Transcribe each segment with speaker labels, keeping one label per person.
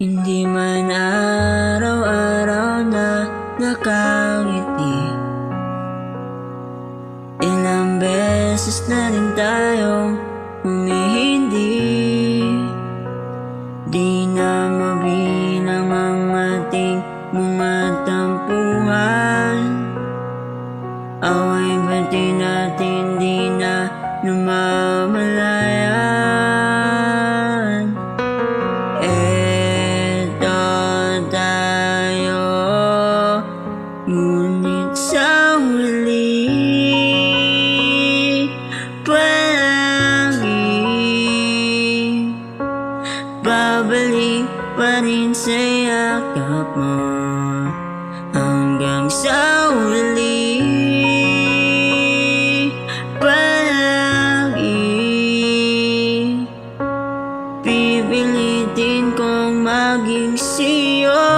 Speaker 1: Hindi man araw-araw na nakangiti. Ilang beses na rin tayong humihindi. Di na mabilang ang ating mga tampuhan. Away ba't di natin di na namamalayan? Eto tayo, ngunit sa huli palagi babalik pa rin sa yakap mo. Hanggang sa huli palagi pipilitin kong maging sa'yo.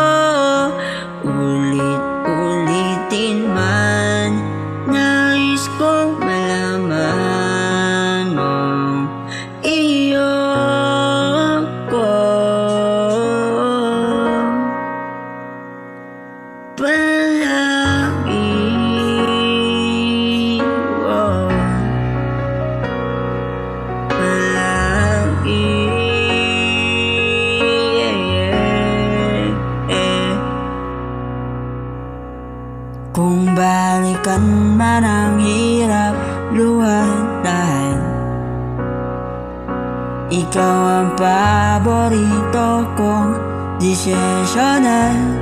Speaker 1: Ulit-ulitin man, nais kong malaman mong iyo ko. Palagi, oh, palagi, Kung balikan man ang hirap luwadan, ikaw ang paborito kong desisyonan.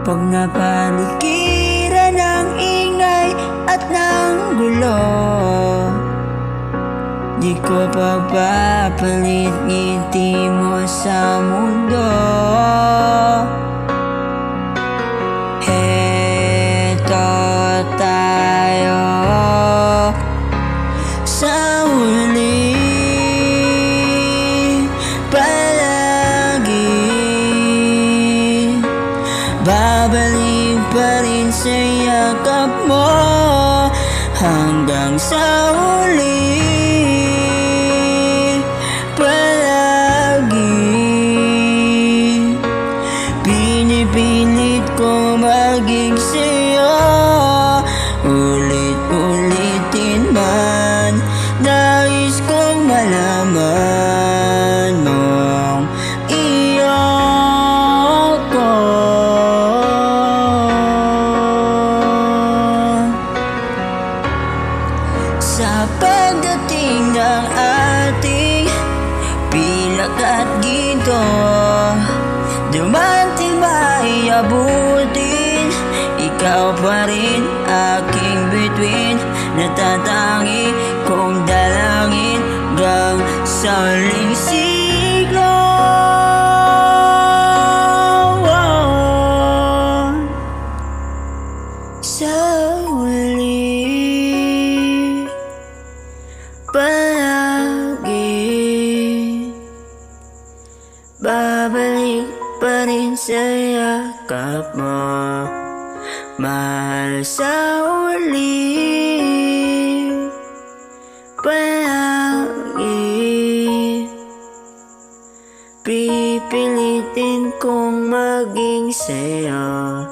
Speaker 1: Pag napaligiran ng ingay at ng gulo, di ko pagpapalit ngiti mo sa mundo. Heto tayo sa huli palagi, babalik pa rin sa yakap mo. Hanggang sa huli palagi pinipilit ko maging sa'yo. Ulit-ulitin man, nais kong malaman mong iyo ko. Sa pagdating ng ating pilak at ginto, dumating ba iabutin? Ikaw pa rin aking bituin, natatangi kong dalangin hanggang sa huling siglo. Sa huli palagi babalik pa rin sa yakap mo. Mahal, sa huli palagi pipilitin kong maging sa'yo.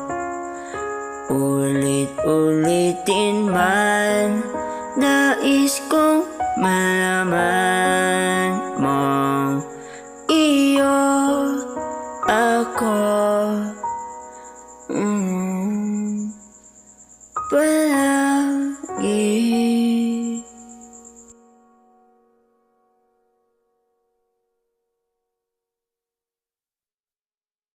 Speaker 1: Ulit-ulitin man, nais kong malaman mong iyo ako. Palagi.